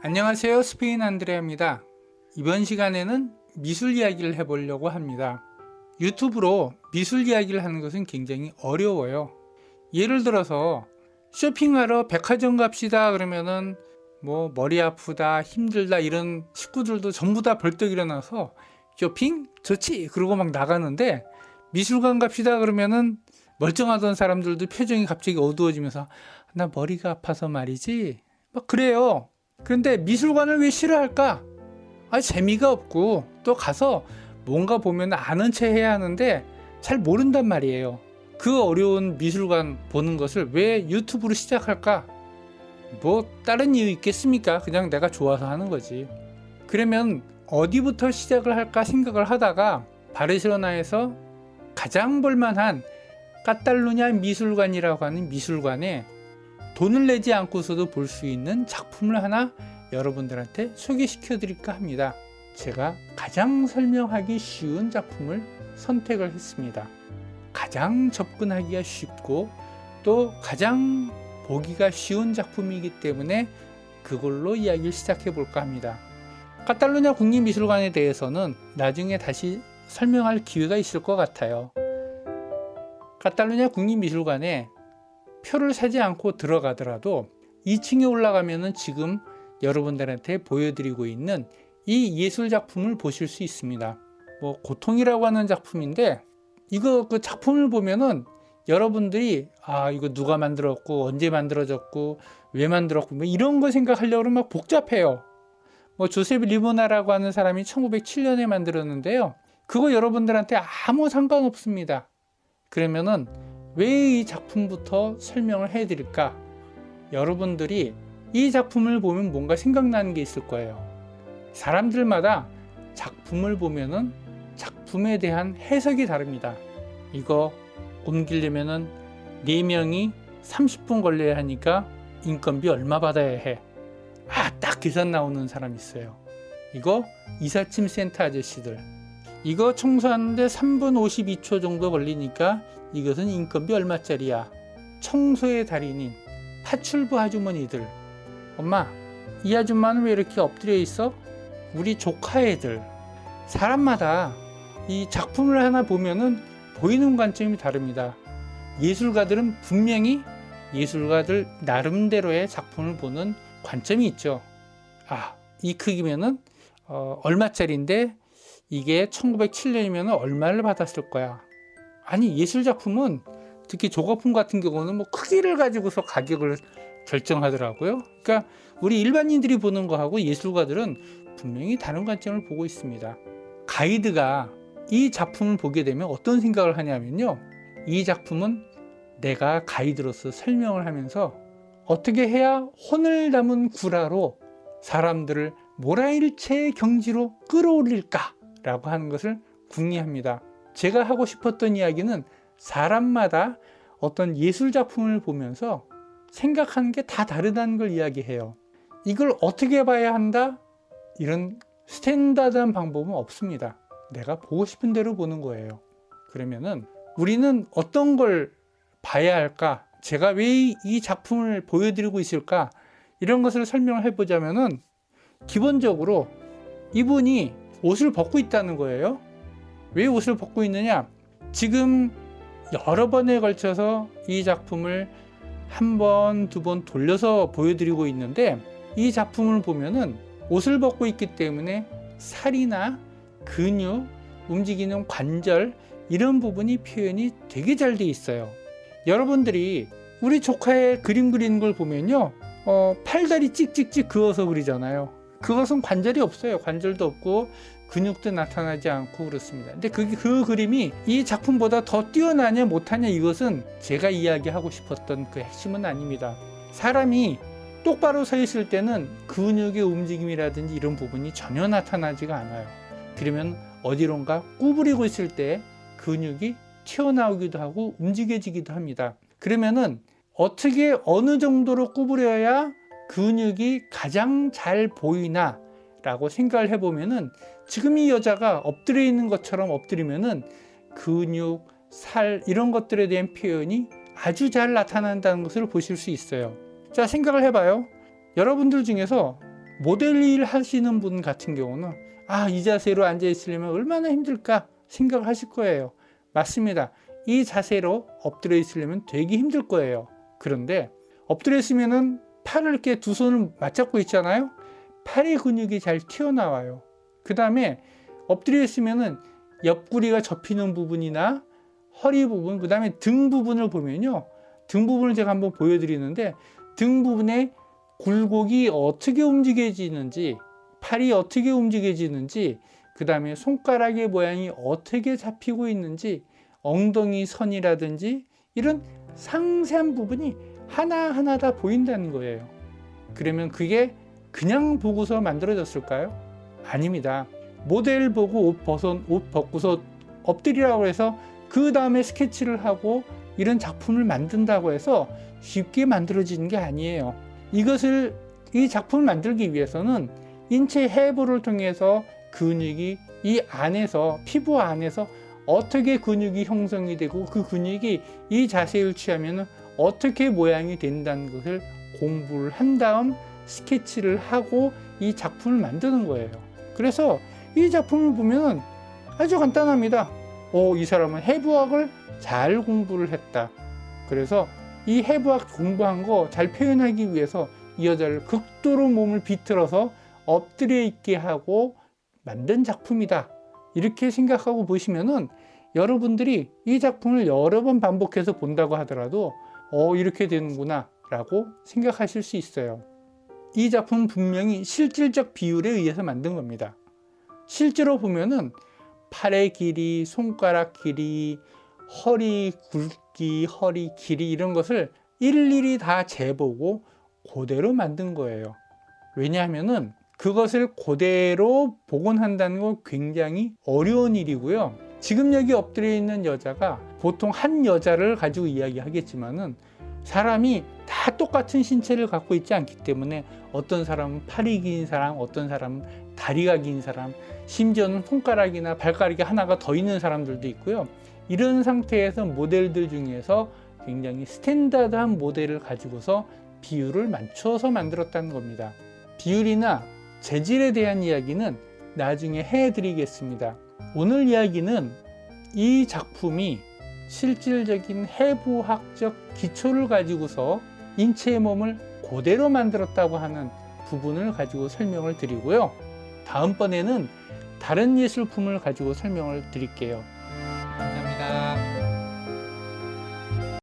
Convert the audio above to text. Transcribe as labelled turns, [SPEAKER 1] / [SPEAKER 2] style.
[SPEAKER 1] 안녕하세요. 스페인 안드레아입니다. 이번 시간에는 미술 이야기를 해보려고 합니다. 유튜브로 미술 이야기를 하는 것은 굉장히 어려워요. 예를 들어서 쇼핑하러 백화점 갑시다 그러면은 머리 아프다 힘들다 이런 식구들도 전부 다 벌떡 일어나서 쇼핑? 좋지! 그러고 막 나가는데, 미술관 갑시다 그러면은 멀쩡하던 사람들도 표정이 갑자기 어두워지면서 나 머리가 아파서 말이지 막 그래요. 그런데 미술관을 왜 싫어할까? 재미가 없고 또 가서 뭔가 보면 아는 체 해야 하는데 잘 모른단 말이에요. 그 어려운 미술관 보는 것을 왜 유튜브로 시작할까? 다른 이유 있겠습니까? 그냥 내가 좋아서 하는 거지. 그러면 어디부터 시작을 할까 생각을 하다가 바르셀로나에서 가장 볼만한 카탈루냐 미술관이라고 하는 미술관에 돈을 내지 않고서도 볼 수 있는 작품을 하나 여러분들한테 소개시켜 드릴까 합니다. 제가 가장 설명하기 쉬운 작품을 선택을 했습니다. 가장 접근하기가 쉽고 또 가장 보기가 쉬운 작품이기 때문에 그걸로 이야기를 시작해 볼까 합니다. 카탈루냐 국립미술관에 대해서는 나중에 다시 설명할 기회가 있을 것 같아요. 카탈루냐 국립미술관에 표를 사지 않고 들어가더라도 2층에 올라가면은 지금 여러분들한테 보여드리고 있는 이 예술 작품을 보실 수 있습니다. 고통이라고 하는 작품인데 이거 그 작품을 보면은 여러분들이 이거 누가 만들었고 언제 만들어졌고 왜 만들었고 이런 거 생각하려고 그러면 막 복잡해요. 조세프 리보나라고 하는 사람이 1907년에 만들었는데요. 그거 여러분들한테 아무 상관없습니다. 그러면은 왜 이 작품부터 설명을 해드릴까? 여러분들이 이 작품을 보면 뭔가 생각나는 게 있을 거예요. 사람들마다 작품을 보면은 작품에 대한 해석이 다릅니다. 이거 옮기려면은 4명이 30분 걸려야 하니까 인건비 얼마 받아야 해? 딱 계산 나오는 사람 있어요. 이거 이삿짐 센터 아저씨들. 이거 청소하는데 3분 52초 정도 걸리니까 이것은 인건비 얼마짜리야? 청소의 달인인 파출부 아주머니들. 엄마, 이 아줌마는 왜 이렇게 엎드려 있어? 우리 조카 애들. 사람마다 이 작품을 하나 보면은 보이는 관점이 다릅니다. 예술가들은 분명히 예술가들 나름대로의 작품을 보는 관점이 있죠. 이 크기면은 얼마짜리인데 이게 1907년이면 얼마를 받았을 거야. 예술작품은 특히 조각품 같은 경우는 크기를 가지고서 가격을 결정하더라고요. 그러니까 우리 일반인들이 보는 거하고 예술가들은 분명히 다른 관점을 보고 있습니다. 가이드가 이 작품을 보게 되면 어떤 생각을 하냐면요. 이 작품은 내가 가이드로서 설명을 하면서 어떻게 해야 혼을 담은 구라로 사람들을 모라일체의 경지로 끌어올릴까? 라고 하는 것을 궁리합니다. 제가 하고 싶었던 이야기는 사람마다 어떤 예술작품을 보면서 생각하는 게 다 다르다는 걸 이야기해요. 이걸 어떻게 봐야 한다? 이런 스탠다드한 방법은 없습니다. 내가 보고 싶은 대로 보는 거예요. 그러면은 우리는 어떤 걸 봐야 할까? 제가 왜 이 작품을 보여드리고 있을까? 이런 것을 설명을 해보자면은 기본적으로 이분이 옷을 벗고 있다는 거예요. 왜 옷을 벗고 있느냐? 지금 여러 번에 걸쳐서 이 작품을 한 번, 두 번 돌려서 보여드리고 있는데 이 작품을 보면은 옷을 벗고 있기 때문에 살이나 근육, 움직이는 관절 이런 부분이 표현이 되게 잘 돼 있어요. 여러분들이 우리 조카의 그림 그리는 걸 보면요. 팔다리 찍찍찍 그어서 그리잖아요. 그것은 관절이 없어요. 관절도 없고 근육도 나타나지 않고 그렇습니다. 근데 그 그림이 이 작품보다 더 뛰어나냐 못하냐 이것은 제가 이야기하고 싶었던 그 핵심은 아닙니다. 사람이 똑바로 서 있을 때는 근육의 움직임이라든지 이런 부분이 전혀 나타나지가 않아요. 그러면 어디론가 구부리고 있을 때 근육이 튀어나오기도 하고 움직여지기도 합니다. 그러면은 어떻게 어느 정도로 구부려야 근육이 가장 잘 보이나 라고 생각을 해보면은 지금 이 여자가 엎드려 있는 것처럼 엎드리면은 근육, 살 이런 것들에 대한 표현이 아주 잘 나타난다는 것을 보실 수 있어요. 자, 생각을 해봐요. 여러분들 중에서 모델 일 하시는 분 같은 경우는 이 자세로 앉아 있으려면 얼마나 힘들까 생각을 하실 거예요. 맞습니다. 이 자세로 엎드려 있으려면 되게 힘들 거예요. 그런데 엎드려 있으면은 팔을 이렇게 두 손을 맞잡고 있잖아요. 팔의 근육이 잘 튀어나와요. 그 다음에 엎드려 있으면은 옆구리가 접히는 부분이나 허리 부분, 그 다음에 등 부분을 보면요. 등 부분을 제가 한번 보여드리는데 등 부분에 굴곡이 어떻게 움직여지는지, 팔이 어떻게 움직여지는지, 그 다음에 손가락의 모양이 어떻게 잡히고 있는지, 엉덩이 선이라든지 이런 상세한 부분이 하나하나 다 보인다는 거예요. 그러면 그게 그냥 보고서 만들어졌을까요? 아닙니다. 모델 보고 옷 벗고서 엎드리라고 해서 그 다음에 스케치를 하고 이런 작품을 만든다고 해서 쉽게 만들어지는 게 아니에요. 이 작품을 만들기 위해서는 인체 해부를 통해서 근육이 이 안에서, 피부 안에서 어떻게 근육이 형성이 되고 그 근육이 이 자세를 취하면 어떻게 모양이 된다는 것을 공부를 한 다음 스케치를 하고 이 작품을 만드는 거예요. 그래서 이 작품을 보면 아주 간단합니다. 이 사람은 해부학을 잘 공부를 했다. 그래서 이 해부학 공부한 거 잘 표현하기 위해서 이 여자를 극도로 몸을 비틀어서 엎드려 있게 하고 만든 작품이다. 이렇게 생각하고 보시면은 여러분들이 이 작품을 여러 번 반복해서 본다고 하더라도 이렇게 되는구나 라고 생각하실 수 있어요. 이 작품은 분명히 실질적 비율에 의해서 만든 겁니다. 실제로 보면은 팔의 길이, 손가락 길이, 허리 굵기, 허리 길이 이런 것을 일일이 다 재보고 그대로 만든 거예요. 왜냐하면은 그것을 그대로 복원한다는 건 굉장히 어려운 일이고요. 지금 여기 엎드려 있는 여자가 보통 한 여자를 가지고 이야기하겠지만은 사람이 다 똑같은 신체를 갖고 있지 않기 때문에 어떤 사람은 팔이 긴 사람, 어떤 사람은 다리가 긴 사람, 심지어는 손가락이나 발가락이 하나가 더 있는 사람들도 있고요. 이런 상태에서 모델들 중에서 굉장히 스탠다드한 모델을 가지고서 비율을 맞춰서 만들었다는 겁니다. 비율이나 재질에 대한 이야기는 나중에 해드리겠습니다. 오늘 이야기는 이 작품이 실질적인 해부학적 기초를 가지고서 인체의 몸을 그대로 만들었다고 하는 부분을 가지고 설명을 드리고요. 다음번에는 다른 예술품을 가지고 설명을 드릴게요.